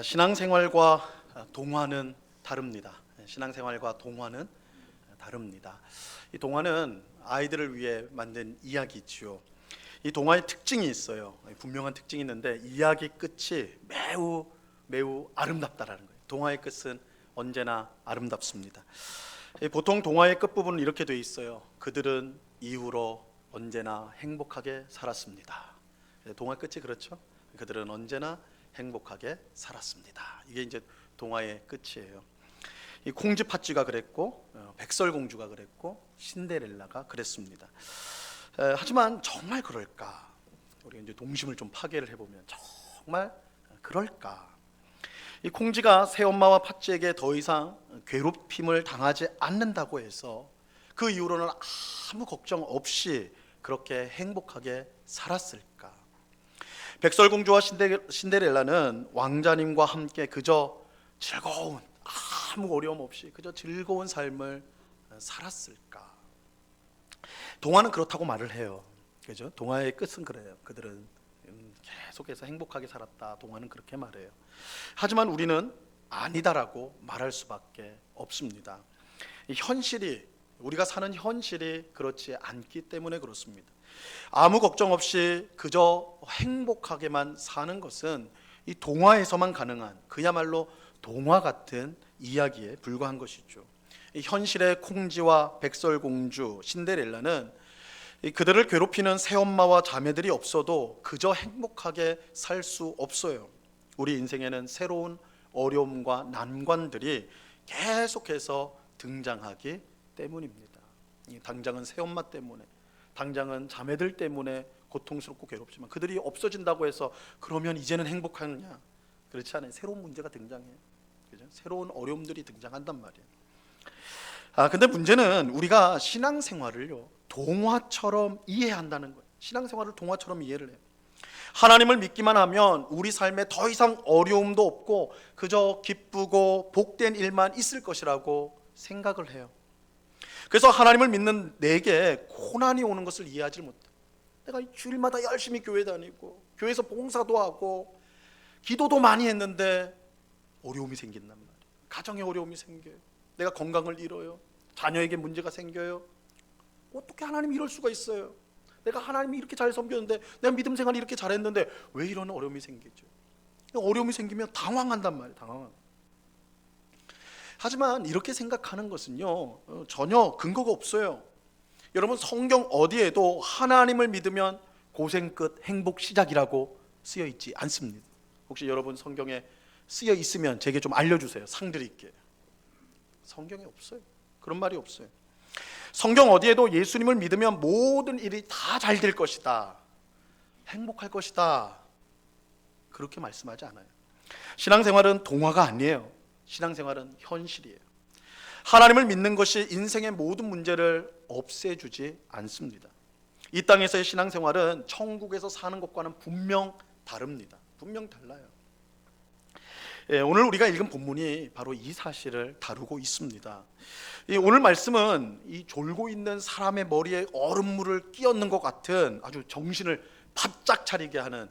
신앙생활과 동화는 다릅니다. 신앙생활과 동화는 다릅니다. 이 동화는 아이들을 위해 만든 이야기지요. 이 동화의 특징이 있어요. 분명한 특징이 있는데 이야기 끝이 매우 아름답다라는 거예요. 동화의 끝은 언제나 아름답습니다. 보통 동화의 끝부분은 이렇게 돼 있어요. 그들은 이후로 언제나 행복하게 살았습니다. 동화 끝이 그렇죠. 그들은 언제나 행복하게 살았습니다. 이게 이제 동화의 끝이에요. 이 콩쥐팥쥐가 그랬고 백설공주가 그랬고 신데렐라가 그랬습니다. 하지만 정말 그럴까? 우리가 이제 동심을 좀 파괴를 해보면 정말 그럴까? 이 콩쥐가 새엄마와 팥쥐에게 더 이상 괴롭힘을 당하지 않는다고 해서 그 이후로는 아무 걱정 없이 그렇게 행복하게 살았을까? 백설공주와 신데렐라는 왕자님과 함께 그저 즐거운, 아무 어려움 없이 그저 즐거운 삶을 살았을까? 동화는 그렇다고 말을 해요. 그죠? 동화의 끝은 그래요. 그들은 계속해서 행복하게 살았다. 동화는 그렇게 말해요. 하지만 우리는 아니다라고 말할 수밖에 없습니다. 이 현실이, 우리가 사는 현실이 그렇지 않기 때문에 그렇습니다. 아무 걱정 없이 그저 행복하게만 사는 것은 이 동화에서만 가능한, 그야말로 동화 같은 이야기에 불과한 것이죠. 이 현실의 콩쥐와 백설공주, 신데렐라는 그들을 괴롭히는 새엄마와 자매들이 없어도 그저 행복하게 살 수 없어요. 우리 인생에는 새로운 어려움과 난관들이 계속해서 등장하기 때문입니다. 당장은 새엄마 때문에, 당장은 자매들 때문에 고통스럽고 괴롭지만 그들이 없어진다고 해서 그러면 이제는 행복하느냐? 그렇지 않아요. 새로운 문제가 등장해요. 그죠? 새로운 어려움들이 등장한단 말이에요. 근데 문제는 우리가 신앙생활을요 동화처럼 이해한다는 거예요. 신앙생활을 동화처럼 이해를 해요. 하나님을 믿기만 하면 우리 삶에 더 이상 어려움도 없고 그저 기쁘고 복된 일만 있을 것이라고 생각을 해요. 그래서 하나님을 믿는 내게 고난이 오는 것을 이해하지 못해. 내가 주일마다 열심히 교회 다니고 교회에서 봉사도 하고 기도도 많이 했는데 어려움이 생긴단 말이에요. 가정에 어려움이 생겨요. 내가 건강을 잃어요. 자녀에게 문제가 생겨요. 어떻게 하나님이 이럴 수가 있어요? 내가 하나님이 이렇게 잘 섬겼는데, 내가 믿음 생활을 이렇게 잘했는데 왜 이런 어려움이 생기죠? 어려움이 생기면 당황한단 말이에요. 당황하고. 하지만 이렇게 생각하는 것은요 전혀 근거가 없어요. 여러분, 성경 어디에도 하나님을 믿으면 고생 끝 행복 시작이라고 쓰여 있지 않습니다. 혹시 여러분 성경에 쓰여 있으면 제게 좀 알려주세요. 상 드릴게요. 성경에 없어요. 그런 말이 없어요. 성경 어디에도 예수님을 믿으면 모든 일이 다 잘 될 것이다, 행복할 것이다, 그렇게 말씀하지 않아요. 신앙생활은 동화가 아니에요. 신앙생활은 현실이에요. 하나님을 믿는 것이 인생의 모든 문제를 없애주지 않습니다. 이 땅에서의 신앙생활은 천국에서 사는 것과는 분명 다릅니다. 분명 달라요. 오늘 우리가 읽은 본문이 바로 이 사실을 다루고 있습니다. 오늘 말씀은 이 졸고 있는 사람의 머리에 얼음물을 끼얹는 것 같은 아주 정신을 바짝 차리게 하는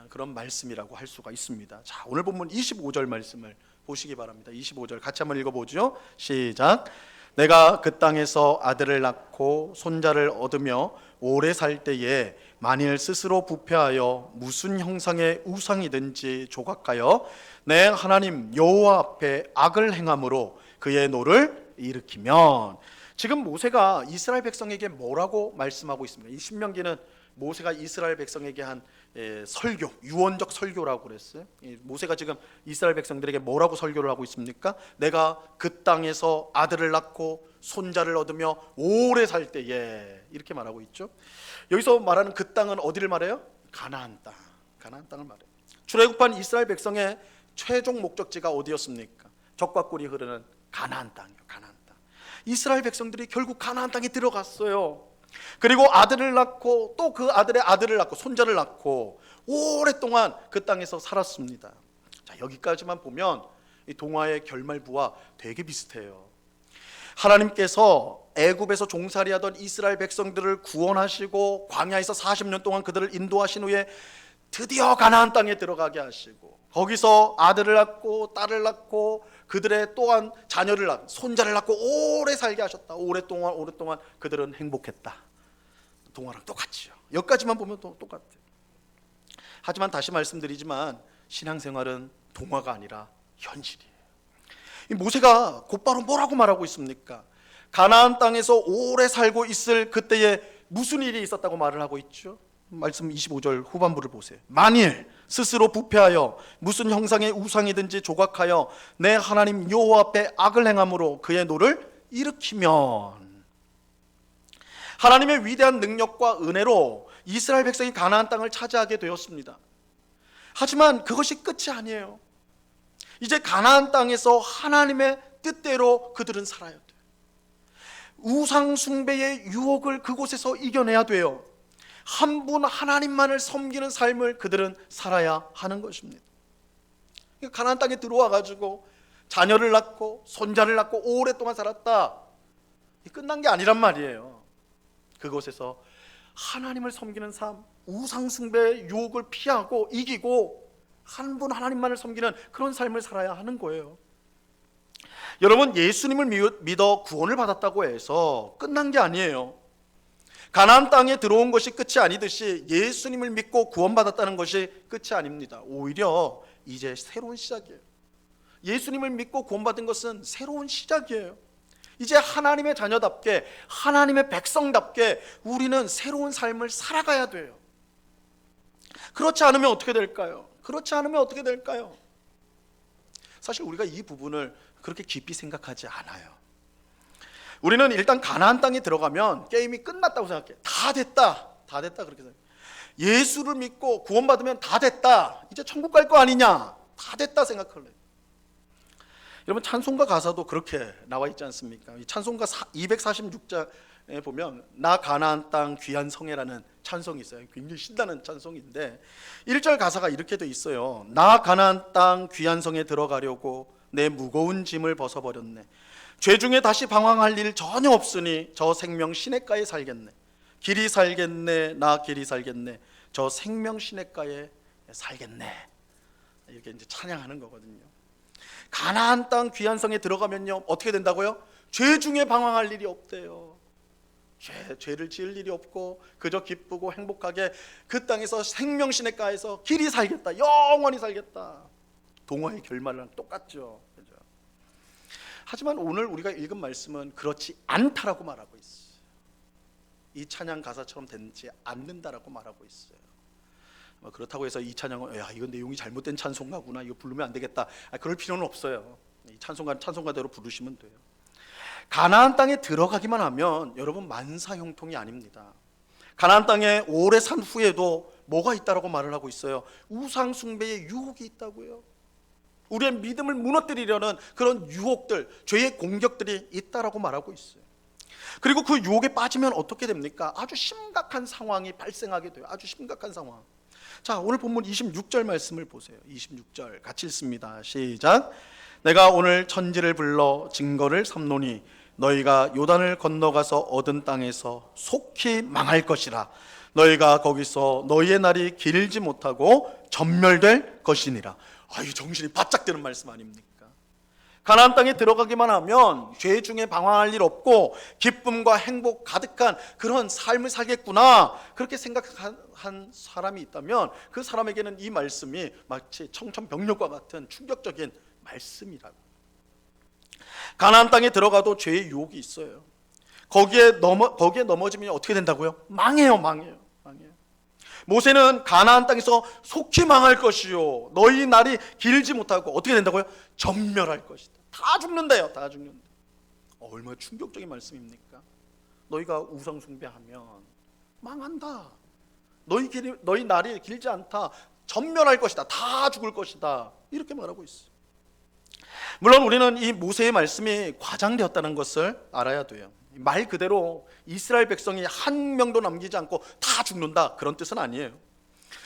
그런 말씀이라고 할 수가 있습니다. 자, 오늘 본문 25절 말씀을 보시기 바랍니다. 25절 같이 한번 읽어보죠. 시작. 내가 그 땅에서 아들을 낳고 손자를 얻으며 오래 살 때에 만일 스스로 부패하여 무슨 형상의 우상이든지 조각하여 내 하나님 여호와 앞에 악을 행함으로 그의 노를 일으키면, 지금 모세가 이스라엘 백성에게 뭐라고 말씀하고 있습니까? 이 신명기는 모세가 이스라엘 백성에게 한 설교, 유언적 설교라고 그랬어요. 모세가 지금 이스라엘 백성들에게 뭐라고 설교를 하고 있습니까? 내가 그 땅에서 아들을 낳고 손자를 얻으며 오래 살 때에, 이렇게 말하고 있죠. 여기서 말하는 그 땅은 어디를 말해요? 가나안 땅, 가나안 땅을 말해요. 출애굽한 이스라엘 백성의 최종 목적지가 어디였습니까? 적과 꿀이 흐르는 가나안 땅이요, 가나안 땅. 이스라엘 백성들이 결국 가나안 땅에 들어갔어요. 그리고 아들을 낳고 또 그 아들의 아들을 낳고 손자를 낳고 오랫동안 그 땅에서 살았습니다. 자, 여기까지만 보면 이 동화의 결말부와 되게 비슷해요. 하나님께서 애굽에서 종살이하던 이스라엘 백성들을 구원하시고 광야에서 40년 동안 그들을 인도하신 후에 드디어 가나안 땅에 들어가게 하시고 거기서 아들을 낳고 딸을 낳고 그들의 또한 자녀를 낳고 손자를 낳고 오래 살게 하셨다. 오랫동안 그들은 행복했다. 동화랑 똑같지요. 여기까지만 보면 또 똑같아요. 하지만 다시 말씀드리지만 신앙생활은 동화가 아니라 현실이에요. 이 모세가 곧바로 뭐라고 말하고 있습니까? 가나안 땅에서 오래 살고 있을 그때에 무슨 일이 있었다고 말을 하고 있죠? 말씀 25절 후반부를 보세요. 만일 스스로 부패하여 무슨 형상의 우상이든지 조각하여 내 하나님 여호와 앞에 악을 행함으로 그의 노를 일으키면, 하나님의 위대한 능력과 은혜로 이스라엘 백성이 가나안 땅을 차지하게 되었습니다. 하지만 그것이 끝이 아니에요. 이제 가나안 땅에서 하나님의 뜻대로 그들은 살아야 돼요. 우상 숭배의 유혹을 그곳에서 이겨내야 돼요. 한 분 하나님만을 섬기는 삶을 그들은 살아야 하는 것입니다. 가나안 땅에 들어와 가지고 자녀를 낳고 손자를 낳고 오랫동안 살았다, 끝난 게 아니란 말이에요. 그곳에서 하나님을 섬기는 삶, 우상 숭배의 유혹을 피하고 이기고 한 분 하나님만을 섬기는 그런 삶을 살아야 하는 거예요. 여러분, 예수님을 믿어 구원을 받았다고 해서 끝난 게 아니에요. 가나안 땅에 들어온 것이 끝이 아니듯이 예수님을 믿고 구원받았다는 것이 끝이 아닙니다. 오히려 이제 새로운 시작이에요. 예수님을 믿고 구원받은 것은 새로운 시작이에요. 이제 하나님의 자녀답게, 하나님의 백성답게 우리는 새로운 삶을 살아가야 돼요. 그렇지 않으면 어떻게 될까요? 사실 우리가 이 부분을 그렇게 깊이 생각하지 않아요. 우리는 일단 가나안 땅에 들어가면 게임이 끝났다고 생각해요. 다 됐다 그렇게 생각해요. 예수를 믿고 구원받으면 다 됐다, 이제 천국 갈 거 아니냐, 다 됐다 생각할래요. 여러분, 찬송가 가사도 그렇게 나와 있지 않습니까? 이 찬송가 246장에 보면 나 가나안 땅 귀한 성에라는 찬송이 있어요. 굉장히 신나는 찬송인데 1절 가사가 이렇게 돼 있어요. 나 가나안 땅 귀한 성에 들어가려고 내 무거운 짐을 벗어버렸네. 죄 중에 다시 방황할 일 전혀 없으니 저 생명 시냇가에 살겠네. 길이 살겠네, 나 길이 살겠네, 저 생명 시냇가에 살겠네. 이렇게 이제 찬양하는 거거든요. 가나안 땅 귀한 성에 들어가면요 어떻게 된다고요? 죄 중에 방황할 일이 없대요. 죄를 지을 일이 없고 그저 기쁘고 행복하게 그 땅에서 생명 시냇가에서 길이 살겠다, 영원히 살겠다. 동화의 결말랑 똑같죠. 그죠? 하지만 오늘 우리가 읽은 말씀은 그렇지 않다라고 말하고 있어요. 이 찬양 가사처럼 되지 않는다라고 말하고 있어요. 그렇다고 해서 이 찬양은 이건 내용이 잘못된 찬송가구나, 이거 부르면 안 되겠다, 그럴 필요는 없어요. 이 찬송가대로 부르시면 돼요. 가나안 땅에 들어가기만 하면 여러분 만사형통이 아닙니다. 가나안 땅에 오래 산 후에도 뭐가 있다라고 말을 하고 있어요? 우상 숭배의 유혹이 있다고요. 우리의 믿음을 무너뜨리려는 그런 유혹들, 죄의 공격들이 있다라고 말하고 있어요. 그리고 그 유혹에 빠지면 어떻게 됩니까? 아주 심각한 상황이 발생하게 돼요. 아주 심각한 상황. 자, 오늘 본문 26절 말씀을 보세요. 26절 같이 읽습니다. 시작. 내가 오늘 천지를 불러 증거를 삼노니 너희가 요단을 건너가서 얻은 땅에서 속히 망할 것이라. 너희가 거기서 너희의 날이 길지 못하고 전멸될 것이니라. 이 정신이 바짝 드는 말씀 아닙니까? 가나안 땅에 들어가기만 하면 죄 중에 방황할 일 없고 기쁨과 행복 가득한 그런 삶을 살겠구나, 그렇게 생각한 사람이 있다면 그 사람에게는 이 말씀이 마치 청천벽력과 같은 충격적인 말씀이라고. 가나안 땅에 들어가도 죄의 유혹이 있어요. 거기에 넘어지면 어떻게 된다고요? 망해요. 모세는 가나안 땅에서 속히 망할 것이요 너희 날이 길지 못하고 어떻게 된다고요? 전멸할 것이다. 다 죽는다요. 얼마나 충격적인 말씀입니까? 너희가 우상 숭배하면 망한다. 너희 날이 길지 않다. 전멸할 것이다. 다 죽을 것이다. 이렇게 말하고 있어요. 물론 우리는 이 모세의 말씀이 과장되었다는 것을 알아야 돼요. 말 그대로 이스라엘 백성이 한 명도 남기지 않고 다 죽는다, 그런 뜻은 아니에요.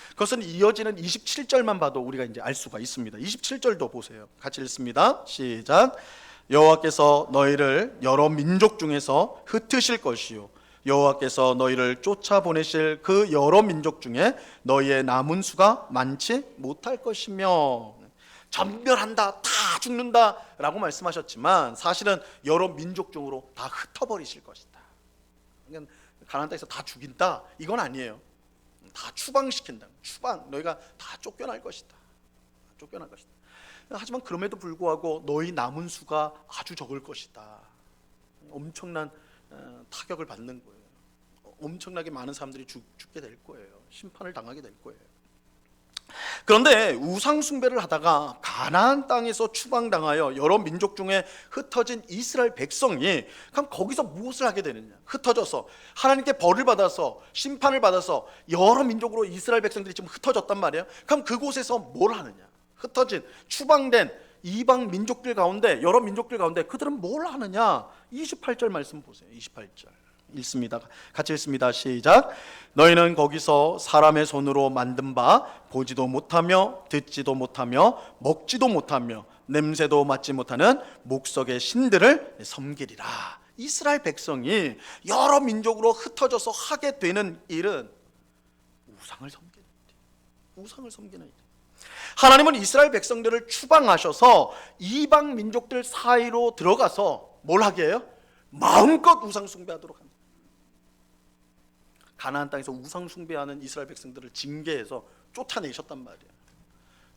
그것은 이어지는 27절만 봐도 우리가 이제 알 수가 있습니다. 27절도 보세요. 같이 읽습니다. 시작. 여호와께서 너희를 여러 민족 중에서 흩으실 것이요 여호와께서 너희를 쫓아보내실 그 여러 민족 중에 너희의 남은 수가 많지 못할 것이며, 전멸한다, 다 죽는다 라고 말씀하셨지만 사실은 여러 민족 중으로 다 흩어버리실 것이다. 그러니까 가나안 땅에서 다 죽인다 이건 아니에요. 다 추방시킨다. 추방, 너희가 다 쫓겨날 것이다. 쫓겨날 것이다. 하지만 그럼에도 불구하고 너희 남은 수가 아주 적을 것이다. 엄청난 타격을 받는 거예요. 엄청나게 많은 사람들이 죽게 될 거예요. 심판을 당하게 될 거예요. 그런데 우상 숭배를 하다가 가나안 땅에서 추방당하여 여러 민족 중에 흩어진 이스라엘 백성이 그럼 거기서 무엇을 하게 되느냐? 흩어져서 하나님께 벌을 받아서 심판을 받아서 여러 민족으로 이스라엘 백성들이 지금 흩어졌단 말이에요. 그럼 그곳에서 뭘 하느냐? 흩어진 추방된 이방 민족들 가운데, 여러 민족들 가운데 그들은 뭘 하느냐? 28절 말씀 보세요. 28절 읽습니다. 같이 읽습니다. 시작. 너희는 거기서 사람의 손으로 만든 바 보지도 못하며 듣지도 못하며 먹지도 못하며 냄새도 맡지 못하는 목석의 신들을 섬기리라. 이스라엘 백성이 여러 민족으로 흩어져서 하게 되는 일은 우상을 섬기는 일. 우상을 섬기는 일. 하나님은 이스라엘 백성들을 추방하셔서 이방 민족들 사이로 들어가서 뭘 하게 해요? 마음껏 우상 숭배하도록 합니다. 가나안 땅에서 우상 숭배하는 이스라엘 백성들을 징계해서 쫓아내셨단 말이에요.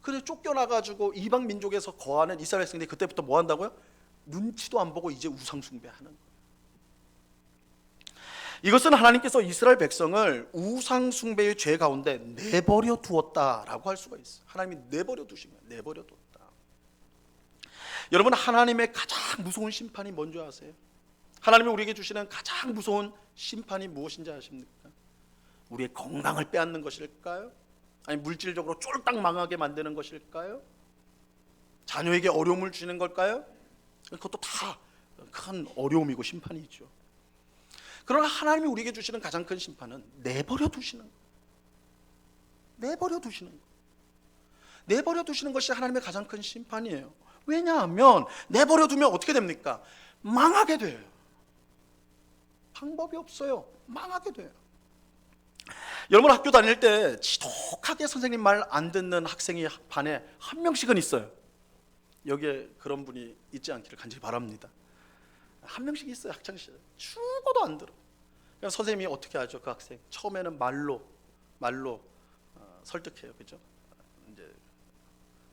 그래 쫓겨나가지고 이방 민족에서 거하는 이스라엘 백성들이 그때부터 뭐 한다고요? 눈치도 안 보고 이제 우상 숭배하는 거예요. 이것은 하나님께서 이스라엘 백성을 우상 숭배의 죄 가운데 내버려 두었다라고 할 수가 있어요. 하나님이 내버려 두신 거예요. 내버려 뒀다. 여러분, 하나님의 가장 무서운 심판이 뭔지 아세요? 하나님이 우리에게 주시는 가장 무서운 심판이 무엇인지 아십니까? 우리의 건강을 빼앗는 것일까요? 아니 물질적으로 쫄딱 망하게 만드는 것일까요? 자녀에게 어려움을 주시는 걸까요? 그것도 다 큰 어려움이고 심판이죠. 그러나 하나님이 우리에게 주시는 가장 큰 심판은 내버려 두시는 거예요. 내버려 두시는 거예요. 내버려 두시는 것이 하나님의 가장 큰 심판이에요. 왜냐하면 내버려 두면 어떻게 됩니까? 망하게 돼요. 방법이 없어요. 망하게 돼요. 여러분, 학교 다닐 때 지독하게 선생님 말 안 듣는 학생이 반에 한 명씩은 있어요. 여기에 그런 분이 있지 않기를 간절히 바랍니다. 한 명씩 있어요. 학창시절 죽어도 안 들어. 그러니까 선생님이 어떻게 하죠? 그 학생 처음에는 말로 설득해요. 그죠? 이제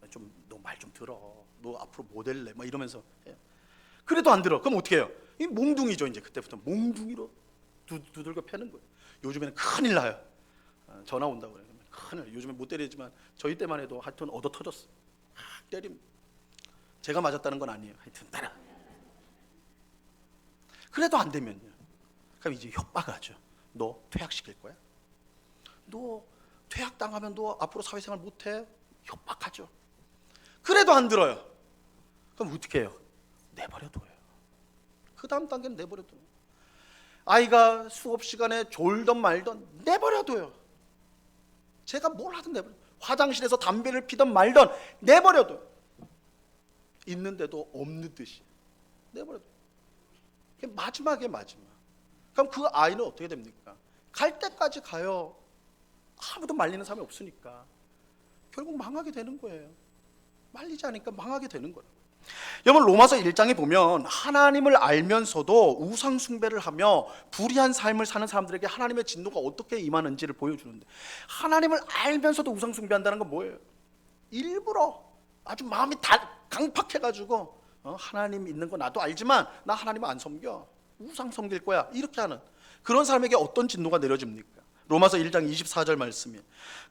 좀 너 말 좀 들어. 너 앞으로 뭐 될래? 막 이러면서 해요. 그래도 안 들어. 그럼 어떻게 해요? 이 몽둥이죠. 이제 그때부터 몽둥이로 두들겨 패는 거예요. 요즘에는 큰일 나요. 전화 온다고 그래요. 큰일. 요즘에 못 때리지만 저희 때만 해도 하여튼 얻어 터졌어. 때림. 제가 맞았다는 건 아니에요. 하여튼 따라. 그래도 안 되면요. 그럼 이제 협박하죠. 너 퇴학시킬 거야? 너 퇴학당하면 너 앞으로 사회생활 못해? 협박하죠. 그래도 안 들어요. 그럼 어떻게 해요? 내버려둬요. 그 다음 단계는 내버려둬요. 아이가 수업 시간에 졸던 말던 내버려둬요. 제가 뭘 하든 내버려. 화장실에서 담배를 피던 말던 내버려둬요. 있는데도 없는 듯이 내버려둬요. 마지막에 마지막. 그럼 그 아이는 어떻게 됩니까? 갈 때까지 가요. 아무도 말리는 사람이 없으니까 결국 망하게 되는 거예요. 말리지 않으니까 망하게 되는 거예요. 여러분, 로마서 1장에 보면 하나님을 알면서도 우상 숭배를 하며 불의한 삶을 사는 사람들에게 하나님의 진노가 어떻게 임하는지를 보여주는데, 하나님을 알면서도 우상 숭배한다는 건 뭐예요? 일부러 아주 마음이 강팍해가지고 하나님 있는 거 나도 알지만 나 하나님 안 섬겨, 우상 섬길 거야, 이렇게 하는 그런 사람에게 어떤 진노가 내려집니까? 로마서 1장 24절 말씀이,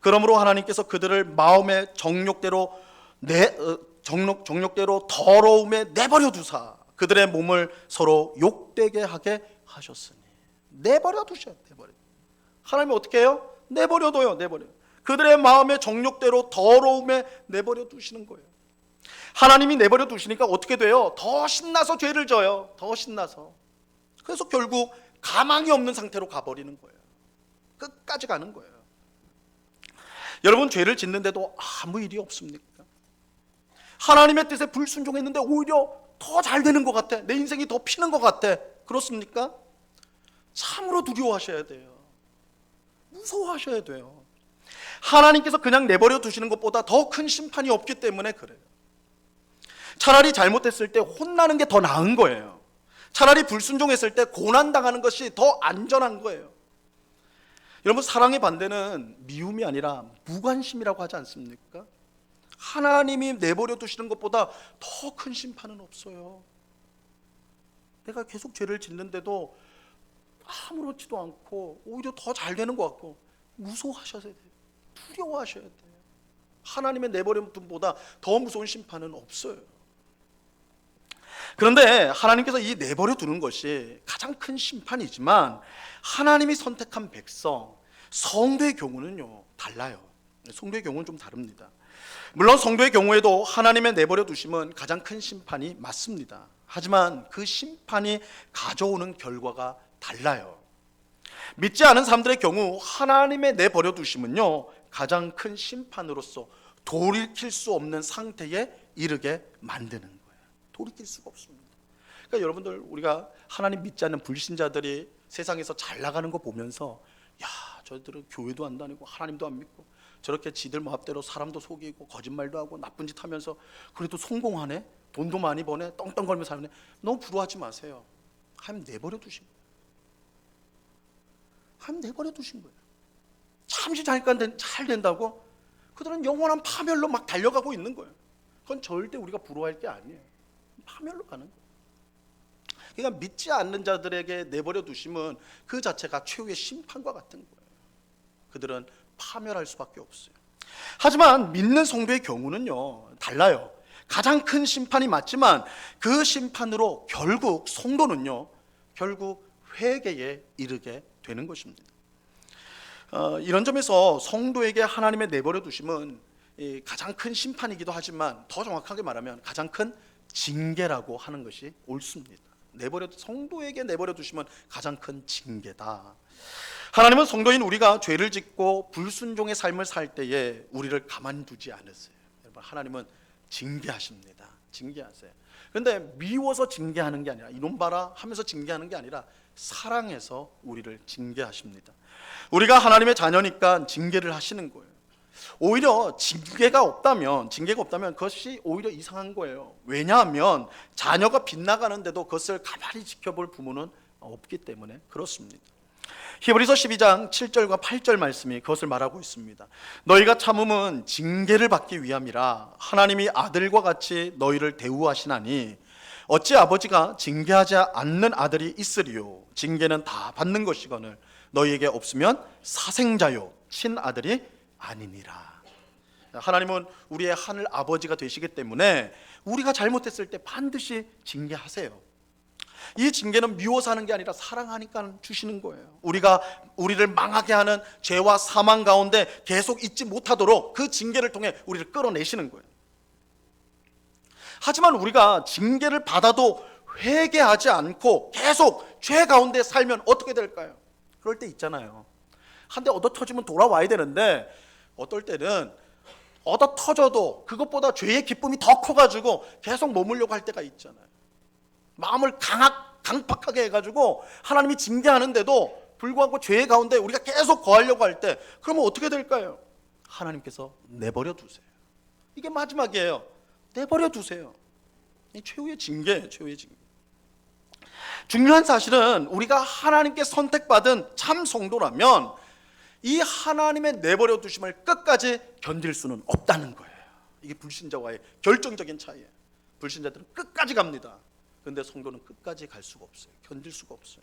그러므로 하나님께서 그들을 마음의 정욕대로 정욕대로 더러움에 내버려 두사 그들의 몸을 서로 욕되게 하게 하셨으니. 내버려 두셔야 내버려. 하나님이 어떻게 해요? 내버려둬요. 내버려. 그들의 마음의 정욕대로 더러움에 내버려 두시는 거예요. 하나님이 내버려 두시니까 어떻게 돼요? 더 신나서 죄를 져요. 더 신나서. 그래서 결국 가망이 없는 상태로 가버리는 거예요. 끝까지 가는 거예요. 여러분, 죄를 짓는데도 아무 일이 없습니까? 하나님의 뜻에 불순종했는데 오히려 더 잘 되는 것 같아. 내 인생이 더 피는 것 같아. 그렇습니까? 참으로 두려워하셔야 돼요. 무서워하셔야 돼요. 하나님께서 그냥 내버려 두시는 것보다 더 큰 심판이 없기 때문에 그래요. 차라리 잘못했을 때 혼나는 게 더 나은 거예요. 차라리 불순종했을 때 고난당하는 것이 더 안전한 거예요. 여러분, 사랑의 반대는 미움이 아니라 무관심이라고 하지 않습니까? 하나님이 내버려 두시는 것보다 더 큰 심판은 없어요. 내가 계속 죄를 짓는데도 아무렇지도 않고 오히려 더 잘 되는 것 같고 무서워하셔야 돼요. 두려워하셔야 돼요. 하나님의 내버려 둠보다 더 무서운 심판은 없어요. 그런데 하나님께서 이 내버려 두는 것이 가장 큰 심판이지만 하나님이 선택한 백성, 성도의 경우는요 달라요. 성도의 경우는 좀 다릅니다. 물론 성도의 경우에도 하나님의 내버려 두심은 가장 큰 심판이 맞습니다. 하지만 그 심판이 가져오는 결과가 달라요. 믿지 않은 사람들의 경우 하나님의 내버려 두심은요 가장 큰 심판으로서 돌이킬 수 없는 상태에 이르게 만드는 거예요. 돌이킬 수가 없습니다. 그러니까 여러분들, 우리가 하나님 믿지 않는 불신자들이 세상에서 잘 나가는 거 보면서 야, 저들은 교회도 안 다니고 하나님도 안 믿고 저렇게 지들 마음대로 사람도 속이고 거짓말도 하고 나쁜 짓 하면서 그래도 성공하네, 돈도 많이 버네, 떵떵거리면서 사네. 너무 부러워하지 마세요. 하나님 내버려 두신 거예요. 하나님 내버려 두신 거예요. 잠시 잠깐 잘 된다고 그들은 영원한 파멸로 막 달려가고 있는 거예요. 그건 절대 우리가 부러워할 게 아니에요. 파멸로 가는 거예요. 그러니까 믿지 않는 자들에게 내버려 두심은 그 자체가 최후의 심판과 같은 거예요. 그들은 파멸할 수밖에 없어요. 하지만 믿는 성도의 경우는요 달라요. 가장 큰 심판이 맞지만 그 심판으로 결국 성도는요 결국 회개에 이르게 되는 것입니다. 이런 점에서 성도에게 하나님의 내버려 두심은 가장 큰 심판이기도 하지만 더 정확하게 말하면 가장 큰 징계라고 하는 것이 옳습니다. 성도에게 내버려 두시면 가장 큰 징계다. 하나님은 성도인 우리가 죄를 짓고 불순종의 삶을 살 때에 우리를 가만두지 않으세요. 여러분, 하나님은 징계하십니다. 징계하세요. 그런데 미워서 징계하는 게 아니라 이놈 봐라 하면서 징계하는 게 아니라 사랑해서 우리를 징계하십니다. 우리가 하나님의 자녀니까 징계를 하시는 거예요. 오히려 징계가 없다면 그것이 오히려 이상한 거예요. 왜냐하면 자녀가 빗나가는데도 그것을 가만히 지켜볼 부모는 없기 때문에 그렇습니다. 히브리서 12장 7절과 8절 말씀이 그것을 말하고 있습니다. 너희가 참음은 징계를 받기 위함이라 하나님이 아들과 같이 너희를 대우하시나니 어찌 아버지가 징계하지 않는 아들이 있으리요. 징계는 다 받는 것이거늘 너희에게 없으면 사생자요 친아들이 아니니라. 하나님은 우리의 하늘 아버지가 되시기 때문에 우리가 잘못했을 때 반드시 징계하세요. 이 징계는 미워서 하는 게 아니라 사랑하니까 주시는 거예요. 우리를 망하게 하는 죄와 사망 가운데 계속 있지 못하도록 그 징계를 통해 우리를 끌어내시는 거예요. 하지만 우리가 징계를 받아도 회개하지 않고 계속 죄 가운데 살면 어떻게 될까요? 그럴 때 있잖아요. 한 대 얻어 터지면 돌아와야 되는데 어떨 때는 얻어 터져도 그것보다 죄의 기쁨이 더 커가지고 계속 머물려고 할 때가 있잖아요. 마음을 강팍하게 해가지고 하나님이 징계하는데도 불구하고 죄의 가운데 우리가 계속 거하려고 할 때 그러면 어떻게 될까요? 하나님께서 내버려 두세요. 이게 마지막이에요. 내버려 두세요. 이 최후의 징계예요. 최후의 징계. 중요한 사실은 우리가 하나님께 선택받은 참 성도라면 이 하나님의 내버려 두심을 끝까지 견딜 수는 없다는 거예요. 이게 불신자와의 결정적인 차이예요. 불신자들은 끝까지 갑니다. 그런데 성도는 끝까지 갈 수가 없어요. 견딜 수가 없어요.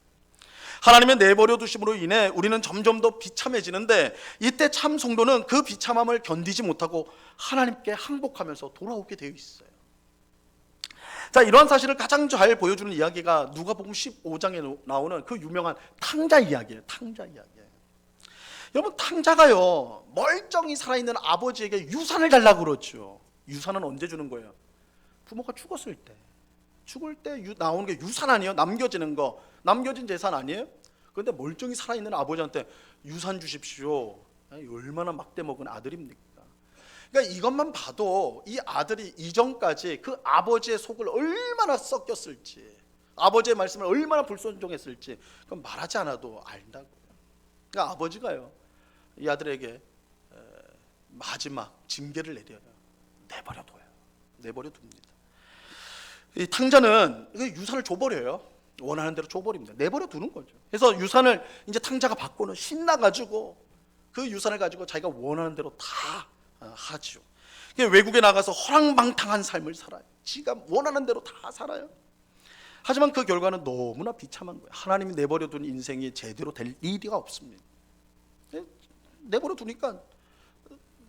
하나님의 내버려 두심으로 인해 우리는 점점 더 비참해지는데 이때 참 성도는 그 비참함을 견디지 못하고 하나님께 항복하면서 돌아오게 되어 있어요. 자, 이러한 사실을 가장 잘 보여주는 이야기가 누가복음 15장에 나오는 그 유명한 탕자 이야기예요. 탕자 이야기예요. 여러분, 탕자가요 멀쩡히 살아있는 아버지에게 유산을 달라고 그러죠. 유산은 언제 주는 거예요? 부모가 죽었을 때. 죽을 때 나오는 게 유산 아니에요? 남겨지는 거, 남겨진 재산 아니에요? 그런데 멀쩡히 살아있는 아버지한테 유산 주십시오. 얼마나 막대 먹은 아들입니까? 그러니까 이것만 봐도 이 아들이 이전까지 그 아버지의 속을 얼마나 썩겼을지, 아버지의 말씀을 얼마나 불순종했을지 그건 말하지 않아도 안다고. 그러니까 아버지가요, 이 아들에게 마지막 징계를 내려요. 내버려둬요. 내버려둡니다. 이 탕자는 유산을 줘버려요. 원하는 대로 줘버립니다. 내버려두는 거죠. 그래서 유산을 이제 탕자가 받고는 신나가지고 그 유산을 가지고 자기가 원하는 대로 다 하죠. 외국에 나가서 허랑방탕한 삶을 살아요. 지가 원하는 대로 다 살아요. 하지만 그 결과는 너무나 비참한 거예요. 하나님이 내버려둔 인생이 제대로 될 리가 없습니다. 내버려두니까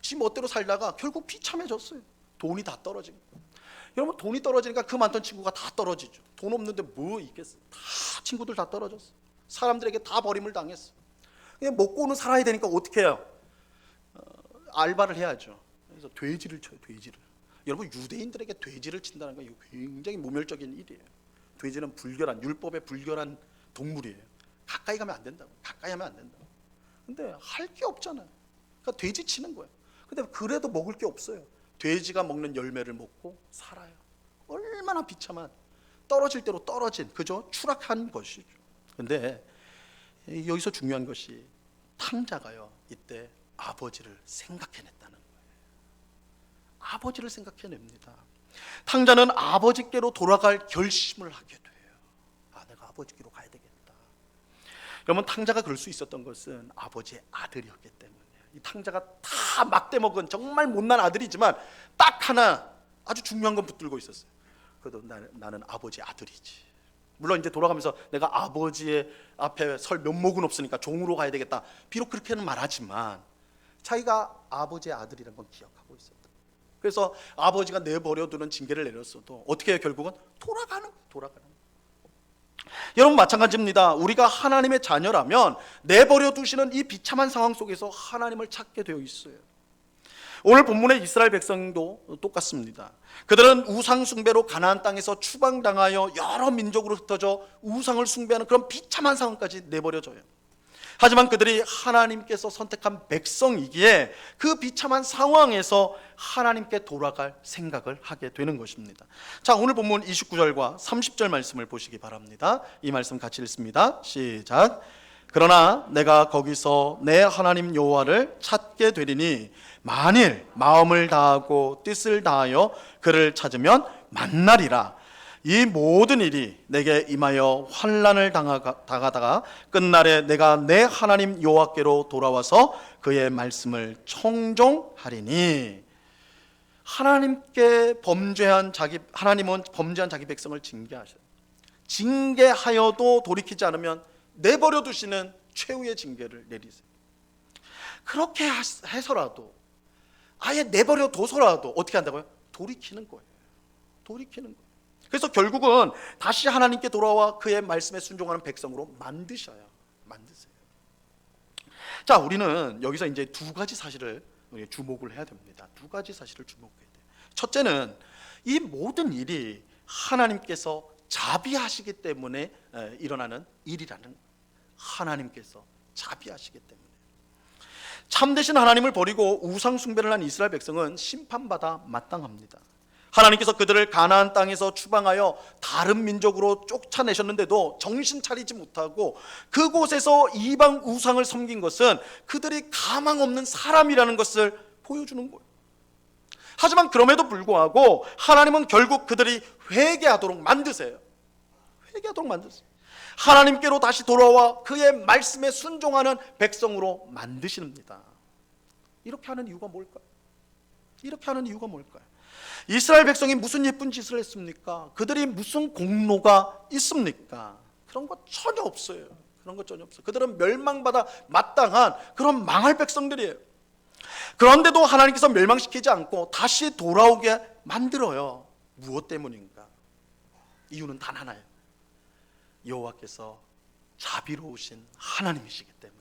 지 멋대로 살다가 결국 비참해졌어요. 돈이 다 떨어지고. 여러분, 돈이 떨어지니까 그 많던 친구가 다 떨어지죠. 돈 없는데 뭐 있겠어요. 다 친구들 다 떨어졌어. 사람들에게 다 버림을 당했어. 그냥 먹고는 살아야 되니까 어떻게 해요? 알바를 해야죠. 그래서 돼지를 쳐요. 돼지를. 여러분, 유대인들에게 돼지를 친다는 건 이거 굉장히 모멸적인 일이에요. 돼지는 불결한, 율법에 불결한 동물이에요. 가까이 가면 안 된다고. 가까이 하면 안 된다고. 근데 할 게 없잖아요. 그러니까 돼지 치는 거예요. 근데 그래도 먹을 게 없어요. 돼지가 먹는 열매를 먹고 살아요. 얼마나 비참한, 떨어질 대로 떨어진, 그죠? 추락한 것이죠. 근데 여기서 중요한 것이 탕자가요, 이때 아버지를 생각해냈다는 거예요. 아버지를 생각해냅니다. 탕자는 아버지께로 돌아갈 결심을 하게 돼요. 내가 아버지께로 가야 되겠다. 여러분, 탕자가 그럴 수 있었던 것은 아버지의 아들이었기 때문이에요. 이 탕자가 다 막대 먹은 정말 못난 아들이지만 딱 하나 아주 중요한 건 붙들고 있었어요. 그래도 나는 아버지의 아들이지. 물론 이제 돌아가면서 내가 아버지의 앞에 설 면목은 없으니까 종으로 가야 되겠다, 비록 그렇게는 말하지만 자기가 아버지의 아들이라는 건 기억하고 있었다. 그래서 아버지가 내버려두는 징계를 내렸어도 어떻게 해요? 결국은 돌아가는 거예요. 여러분, 마찬가지입니다. 우리가 하나님의 자녀라면 내버려 두시는 이 비참한 상황 속에서 하나님을 찾게 되어 있어요. 오늘 본문의 이스라엘 백성도 똑같습니다. 그들은 우상 숭배로 가나안 땅에서 추방당하여 여러 민족으로 흩어져 우상을 숭배하는 그런 비참한 상황까지 내버려져요. 하지만 그들이 하나님께서 선택한 백성이기에 그 비참한 상황에서 하나님께 돌아갈 생각을 하게 되는 것입니다. 자, 오늘 본문 29절과 30절 말씀을 보시기 바랍니다. 이 말씀 같이 읽습니다. 시작. 그러나 내가 거기서 내 하나님 여호와를 찾게 되리니 만일 마음을 다하고 뜻을 다하여 그를 찾으면 만나리라. 이 모든 일이 내게 임하여 환난을 당하다가 끝날에 내가 내 하나님 여호와께로 돌아와서 그의 말씀을 청종하리니. 하나님은 범죄한 자기 백성을 징계하셔요. 징계하여도 돌이키지 않으면 내버려 두시는 최후의 징계를 내리세요. 그렇게 해서라도, 아예 내버려 둬서라도 어떻게 한다고요? 돌이키는 거예요. 돌이키는 거예요. 그래서 결국은 다시 하나님께 돌아와 그의 말씀에 순종하는 백성으로 만드세요. 자, 우리는 여기서 이제 두 가지 사실을 주목을 해야 됩니다. 두 가지 사실을 주목해야 돼요. 첫째는 이 모든 일이 하나님께서 자비하시기 때문에 일어나는 일이라는 거예요. 하나님께서 자비하시기 때문에. 참되신 하나님을 버리고 우상 숭배를 한 이스라엘 백성은 심판받아 마땅합니다. 하나님께서 그들을 가나안 땅에서 추방하여 다른 민족으로 쫓아내셨는데도 정신 차리지 못하고 그곳에서 이방 우상을 섬긴 것은 그들이 가망 없는 사람이라는 것을 보여주는 거예요. 하지만 그럼에도 불구하고 하나님은 결국 그들이 회개하도록 만드세요. 하나님께로 다시 돌아와 그의 말씀에 순종하는 백성으로 만드십니다. 이렇게 하는 이유가 뭘까요? 이스라엘 백성이 무슨 예쁜 짓을 했습니까? 그들이 무슨 공로가 있습니까? 그런 거 전혀 없어요. 그들은 멸망받아 마땅한 그런 망할 백성들이에요. 그런데도 하나님께서 멸망시키지 않고 다시 돌아오게 만들어요. 무엇 때문인가? 이유는 단 하나예요. 여호와께서 자비로우신 하나님이시기 때문에.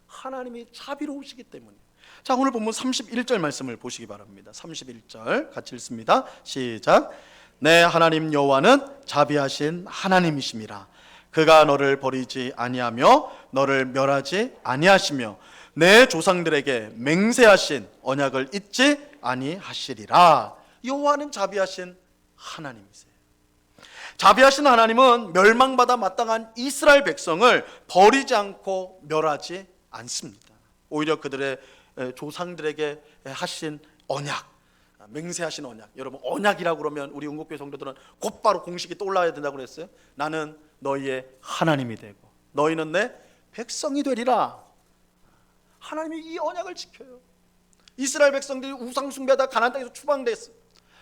하나님이 자비로우시기 때문에. 자, 오늘 본문 31절 말씀을 보시기 바랍니다. 31절 같이 읽습니다. 시작. 내 하나님 여호와는 자비하신 하나님이심이라. 그가 너를 버리지 아니하며 너를 멸하지 아니하시며 내 조상들에게 맹세하신 언약을 잊지 아니하시리라. 여호와는 자비하신 하나님이세요. 자비하신 하나님은 멸망받아 마땅한 이스라엘 백성을 버리지 않고 멸하지 않습니다. 오히려 그들의 조상들에게 하신 언약, 맹세하신 언약. 여러분, 언약이라고 그러면 우리 응곡교회 성도들은 곧바로 공식이 떠올라야 된다고 그랬어요. 나는 너희의 하나님이 되고 너희는 내 백성이 되리라. 하나님이 이 언약을 지켜요. 이스라엘 백성들이 우상 숭배하다 가나안 땅에서 추방됐어요.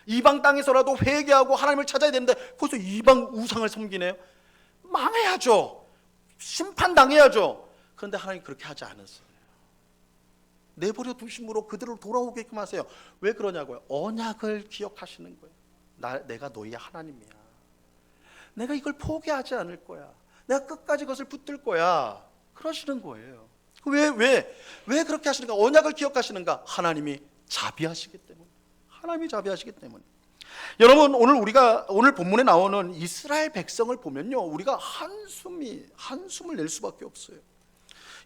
이방 땅에서라도 회개하고 하나님을 찾아야 되는데 거기서 이방 우상을 섬기네요. 망해야죠. 심판당해야죠. 그런데 하나님 그렇게 하지 않았어요. 내버려 두심으로 그들을 돌아오게끔 하세요. 왜 그러냐고요? 언약을 기억하시는 거예요. 내가 너희의 하나님이야. 내가 이걸 포기하지 않을 거야. 내가 끝까지 그것을 붙들 거야. 그러시는 거예요. 왜 그렇게 하시는가? 언약을 기억하시는가? 하나님이 자비하시기 때문에. 하나님이 자비하시기 때문에. 여러분, 오늘 본문에 나오는 이스라엘 백성을 보면요, 우리가 한숨을 낼 수밖에 없어요.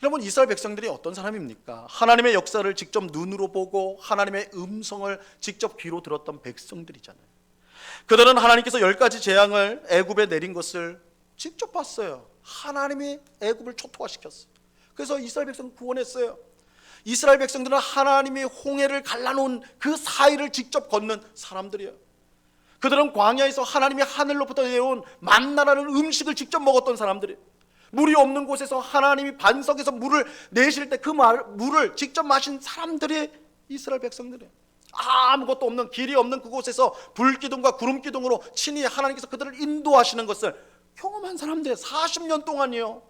여러분, 이스라엘 백성들이 어떤 사람입니까? 하나님의 역사를 직접 눈으로 보고 하나님의 음성을 직접 귀로 들었던 백성들이잖아요. 그들은 하나님께서 10가지 재앙을 애굽에 내린 것을 직접 봤어요. 하나님이 애굽을 초토화시켰어요. 그래서 이스라엘 백성을 구원했어요. 이스라엘 백성들은 하나님이 홍해를 갈라놓은 그 사이를 직접 걷는 사람들이에요. 그들은 광야에서 하나님이 하늘로부터 내려온 만나라는 음식을 직접 먹었던 사람들이에요. 물이 없는 곳에서 하나님이 반석에서 물을 내실 때 그 물을 직접 마신 사람들이 이스라엘 백성들이에요. 아무것도 없는, 길이 없는 그곳에서 불기둥과 구름기둥으로 친히 하나님께서 그들을 인도하시는 것을 경험한 사람들이에요. 40년 동안이요.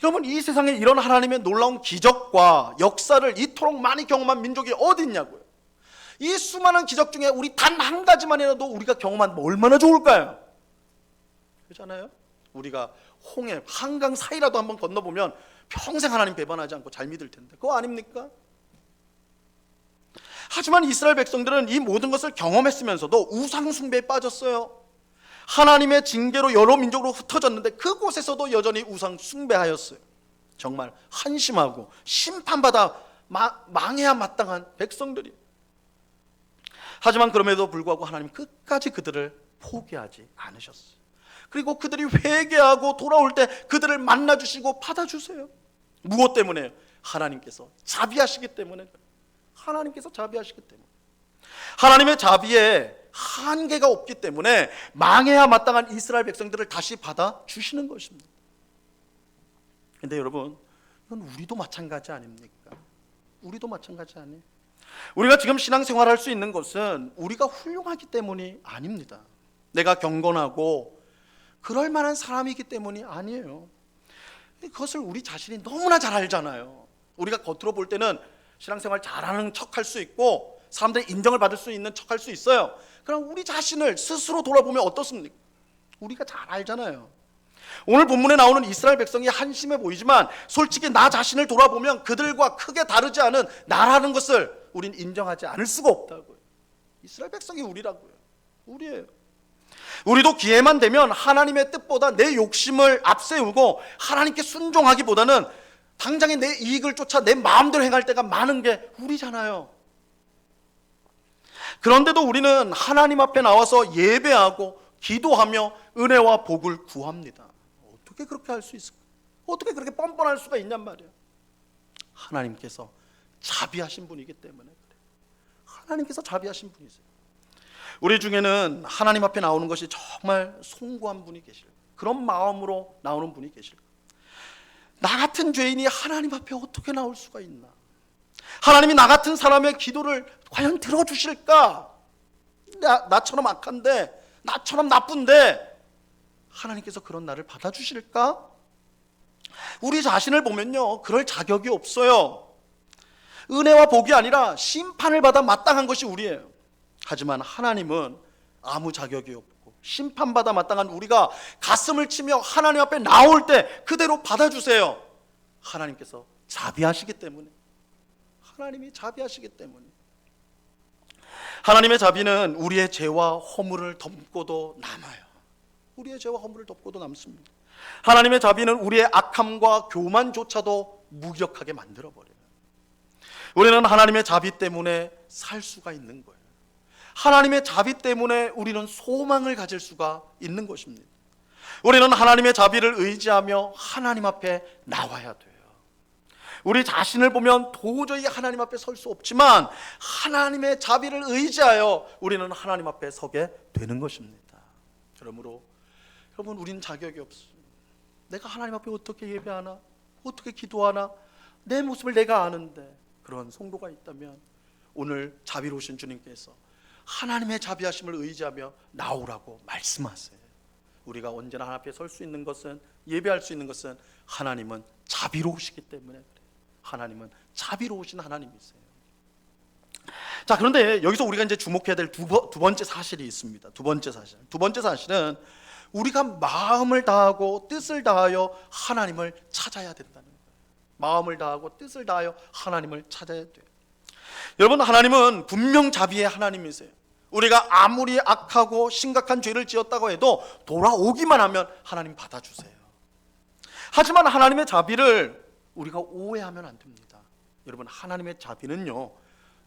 여러분, 이 세상에 이런 하나님의 놀라운 기적과 역사를 이토록 많이 경험한 민족이 어디 있냐고요. 이 수많은 기적 중에 우리 단 한 가지만이라도 우리가 경험하면 얼마나 좋을까요? 그렇잖아요. 우리가 홍해, 한강 사이라도 한번 건너보면 평생 하나님 배반하지 않고 잘 믿을 텐데, 그거 아닙니까? 하지만 이스라엘 백성들은 이 모든 것을 경험했으면서도 우상 숭배에 빠졌어요. 하나님의 징계로 여러 민족으로 흩어졌는데 그곳에서도 여전히 우상 숭배하였어요. 정말 한심하고 심판받아 망해야 마땅한 백성들이. 하지만 그럼에도 불구하고 하나님 끝까지 그들을 포기하지 않으셨어요. 그리고 그들이 회개하고 돌아올 때 그들을 만나주시고 받아주세요. 무엇 때문에요? 하나님께서 자비하시기 때문에. 하나님께서 자비하시기 때문에. 하나님의 자비에 한계가 없기 때문에 망해야 마땅한 이스라엘 백성들을 다시 받아주시는 것입니다. 그런데 여러분, 이건 우리도 마찬가지 아닙니까? 우리도 마찬가지 아니에요? 우리가 지금 신앙생활을 할 수 있는 것은 우리가 훌륭하기 때문이 아닙니다. 내가 경건하고 그럴 만한 사람이기 때문이 아니에요. 그것을 우리 자신이 너무나 잘 알잖아요. 우리가 겉으로 볼 때는 신앙생활 잘하는 척할 수 있고 사람들의 인정을 받을 수 있는 척할 수 있어요. 그럼 우리 자신을 스스로 돌아보면 어떻습니까? 우리가 잘 알잖아요. 오늘 본문에 나오는 이스라엘 백성이 한심해 보이지만 솔직히 나 자신을 돌아보면 그들과 크게 다르지 않은 나라는 것을 우린 인정하지 않을 수가 없다고요. 이스라엘 백성이 우리라고요. 우리예요. 우리도 기회만 되면 하나님의 뜻보다 내 욕심을 앞세우고 하나님께 순종하기보다는 당장의 내 이익을 쫓아 내 마음대로 행할 때가 많은 게 우리잖아요. 그런데도 우리는 하나님 앞에 나와서 예배하고 기도하며 은혜와 복을 구합니다. 어떻게 그렇게 할 수 있을까? 어떻게 그렇게 뻔뻔할 수가 있냔 말이에요. 하나님께서 자비하신 분이기 때문에 그래요. 하나님께서 자비하신 분이세요. 우리 중에는 하나님 앞에 나오는 것이 정말 숭고한 분이 계실, 그런 마음으로 나오는 분이 계실. 나 같은 죄인이 하나님 앞에 어떻게 나올 수가 있나? 하나님이 나 같은 사람의 기도를 과연 들어주실까? 나처럼 악한데, 나처럼 나쁜데 하나님께서 그런 나를 받아주실까? 우리 자신을 보면요, 그럴 자격이 없어요. 은혜와 복이 아니라 심판을 받아 마땅한 것이 우리예요. 하지만 하나님은 아무 자격이 없고 심판받아 마땅한 우리가 가슴을 치며 하나님 앞에 나올 때 그대로 받아주세요. 하나님께서 자비하시기 때문에. 하나님이 자비하시기 때문에. 하나님의 자비는 우리의 죄와 허물을 덮고도 남아요. 우리의 죄와 허물을 덮고도 남습니다. 하나님의 자비는 우리의 악함과 교만조차도 무력하게 만들어버려요. 우리는 하나님의 자비 때문에 살 수가 있는 거예요. 하나님의 자비 때문에 우리는 소망을 가질 수가 있는 것입니다. 우리는 하나님의 자비를 의지하며 하나님 앞에 나와야 돼요. 우리 자신을 보면 도저히 하나님 앞에 설 수 없지만 하나님의 자비를 의지하여 우리는 하나님 앞에 서게 되는 것입니다. 그러므로 여러분, 우리는 자격이 없습니다. 내가 하나님 앞에 어떻게 예배하나, 어떻게 기도하나, 내 모습을 내가 아는데, 그런 성도가 있다면 오늘 자비로우신 주님께서 하나님의 자비하심을 의지하며 나오라고 말씀하세요. 우리가 언제나 하나님 앞에 설 수 있는 것은, 예배할 수 있는 것은 하나님은 자비로우시기 때문에 그래요. 하나님은 자비로우신 하나님이세요. 자, 그런데 여기서 우리가 이제 주목해야 될 두 번째 사실이 있습니다. 두 번째 사실은 우리가 마음을 다하고 뜻을 다하여 하나님을 찾아야 된다는 거예요. 마음을 다하고 뜻을 다하여 하나님을 찾아야 돼요. 여러분, 하나님은 분명 자비의 하나님이세요. 우리가 아무리 악하고 심각한 죄를 지었다고 해도 돌아오기만 하면 하나님 받아주세요. 하지만 하나님의 자비를 우리가 오해하면 안 됩니다. 여러분, 하나님의 자비는요,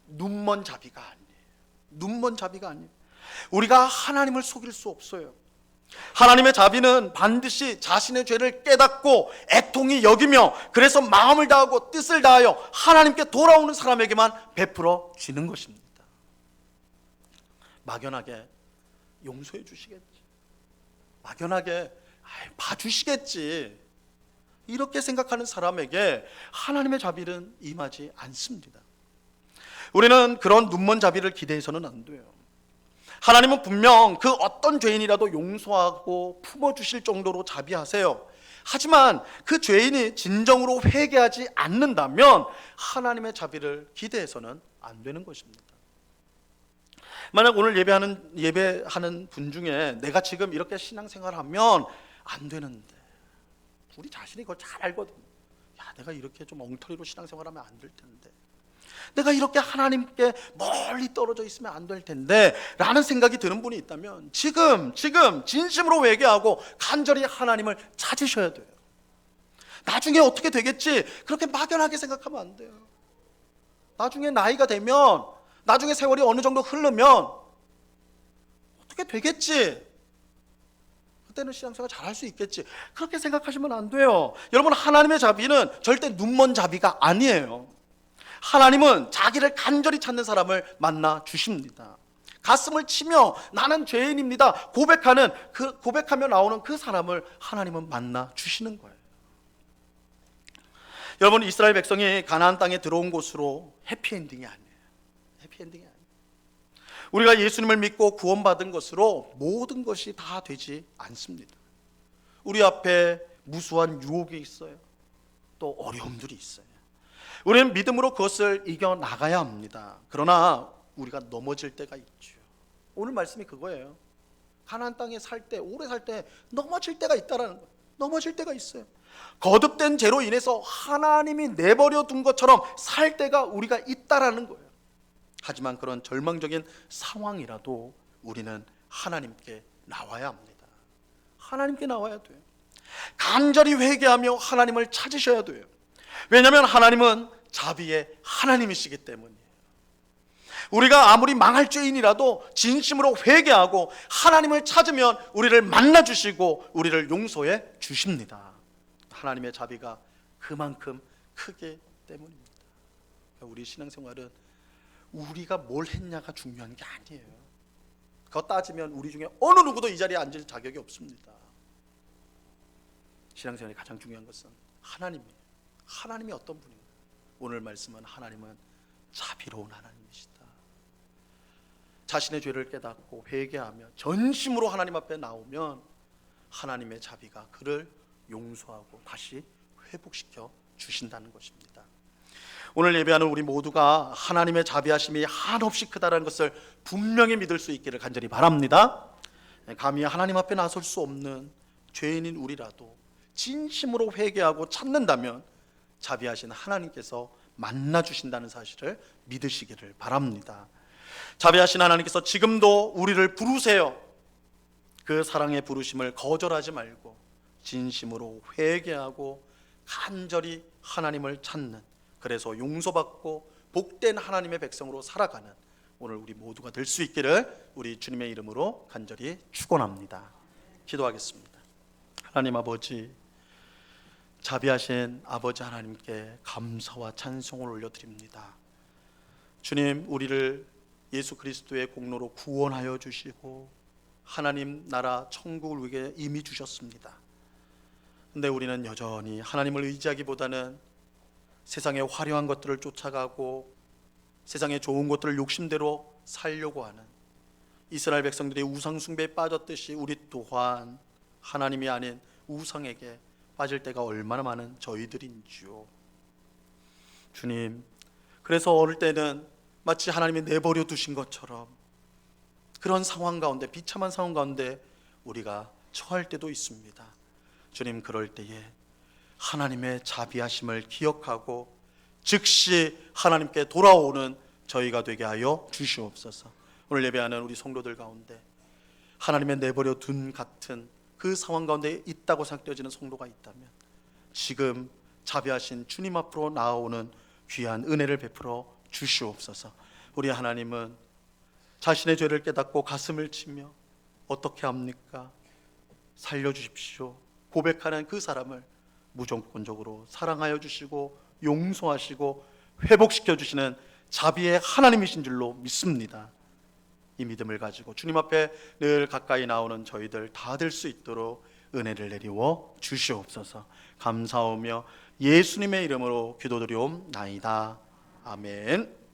눈먼 자비가 아니에요. 눈먼 자비가 아니에요. 우리가 하나님을 속일 수 없어요. 하나님의 자비는 반드시 자신의 죄를 깨닫고 애통히 여기며, 그래서 마음을 다하고 뜻을 다하여 하나님께 돌아오는 사람에게만 베풀어 지는 것입니다. 막연하게 용서해 주시겠지, 막연하게 봐주시겠지, 이렇게 생각하는 사람에게 하나님의 자비는 임하지 않습니다. 우리는 그런 눈먼 자비를 기대해서는 안 돼요. 하나님은 분명 그 어떤 죄인이라도 용서하고 품어주실 정도로 자비하세요. 하지만 그 죄인이 진정으로 회개하지 않는다면 하나님의 자비를 기대해서는 안 되는 것입니다. 만약 오늘 예배하는 분 중에 내가 지금 이렇게 신앙생활하면 안 되는데, 우리 자신이 그걸 잘 알거든. 야, 내가 이렇게 좀 엉터리로 신앙생활하면 안 될 텐데, 내가 이렇게 하나님께 멀리 떨어져 있으면 안 될 텐데 라는 생각이 드는 분이 있다면 지금 진심으로 회개하고 간절히 하나님을 찾으셔야 돼요. 나중에 어떻게 되겠지, 그렇게 막연하게 생각하면 안 돼요. 나중에 나이가 되면, 나중에 세월이 어느 정도 흐르면 어떻게 되겠지, 그때는 신앙생활 잘할 수 있겠지, 그렇게 생각하시면 안 돼요. 여러분, 하나님의 자비는 절대 눈먼 자비가 아니에요. 하나님은 자기를 간절히 찾는 사람을 만나 주십니다. 가슴을 치며 나는 죄인입니다 고백하며 나오는 그 사람을 하나님은 만나 주시는 거예요. 여러분, 이스라엘 백성이 가나안 땅에 들어온 곳으로 해피엔딩이 아니에요. 해피엔딩이 아니에요. 우리가 예수님을 믿고 구원받은 것으로 모든 것이 다 되지 않습니다. 우리 앞에 무수한 유혹이 있어요. 또 어려움들이 있어요. 우리는 믿음으로 그것을 이겨나가야 합니다. 그러나 우리가 넘어질 때가 있죠. 오늘 말씀이 그거예요. 가나안 땅에 살 때, 오래 살 때 넘어질 때가 있다라는 거예요. 넘어질 때가 있어요. 거듭된 죄로 인해서 하나님이 내버려 둔 것처럼 살 때가 우리가 있다라는 거예요. 하지만 그런 절망적인 상황이라도 우리는 하나님께 나와야 합니다. 하나님께 나와야 돼요. 간절히 회개하며 하나님을 찾으셔야 돼요. 왜냐하면 하나님은 자비의 하나님이시기 때문이에요. 우리가 아무리 망할 죄인이라도 진심으로 회개하고 하나님을 찾으면 우리를 만나주시고 우리를 용서해 주십니다. 하나님의 자비가 그만큼 크기 때문입니다. 우리 신앙생활은 우리가 뭘 했냐가 중요한 게 아니에요. 그거 따지면 우리 중에 어느 누구도 이 자리에 앉을 자격이 없습니다. 신앙생활이 가장 중요한 것은 하나님이에요. 하나님이 어떤 분인가? 오늘 말씀은 하나님은 자비로운 하나님이시다. 자신의 죄를 깨닫고 회개하며 전심으로 하나님 앞에 나오면 하나님의 자비가 그를 용서하고 다시 회복시켜 주신다는 것입니다. 오늘 예배하는 우리 모두가 하나님의 자비하심이 한없이 크다는 것을 분명히 믿을 수 있기를 간절히 바랍니다. 감히 하나님 앞에 나설 수 없는 죄인인 우리라도 진심으로 회개하고 찾는다면 자비하신 하나님께서 만나주신다는 사실을 믿으시기를 바랍니다. 자비하신 하나님께서 지금도 우리를 부르세요. 그 사랑의 부르심을 거절하지 말고 진심으로 회개하고 간절히 하나님을 찾는, 그래서 용서받고 복된 하나님의 백성으로 살아가는 오늘 우리 모두가 될 수 있기를 우리 주님의 이름으로 간절히 축원합니다. 기도하겠습니다. 하나님 아버지, 자비하신 아버지 하나님께 감사와 찬송을 올려드립니다. 주님, 우리를 예수 그리스도의 공로로 구원하여 주시고 하나님 나라 천국을 위해 이미 주셨습니다. 근데 우리는 여전히 하나님을 의지하기보다는 세상의 화려한 것들을 쫓아가고 세상의 좋은 것들을 욕심대로 살려고 하는 이스라엘 백성들이 우상 숭배에 빠졌듯이 우리 또한 하나님이 아닌 우상에게 빠질 때가 얼마나 많은 저희들인지요. 주님, 그래서 어릴 때는 마치 하나님이 내버려 두신 것처럼 그런 상황 가운데, 비참한 상황 가운데 우리가 처할 때도 있습니다. 주님, 그럴 때에 하나님의 자비하심을 기억하고 즉시 하나님께 돌아오는 저희가 되게 하여 주시옵소서. 오늘 예배하는 우리 성도들 가운데 하나님의 내버려 둔 같은 그 상황 가운데 있다고 생각되어지는 성도가 있다면 지금 자비하신 주님 앞으로 나아오는 귀한 은혜를 베풀어 주시옵소서. 우리 하나님은 자신의 죄를 깨닫고 가슴을 치며 어떻게 합니까? 살려주십시오 고백하는 그 사람을 무조건적으로 사랑하여 주시고 용서하시고 회복시켜 주시는 자비의 하나님이신 줄로 믿습니다. 이 믿음을 가지고 주님 앞에 늘 가까이 나오는 저희들 다 될 수 있도록 은혜를 내리워 주시옵소서. 감사하며 예수님의 이름으로 기도드리옵나이다. 아멘.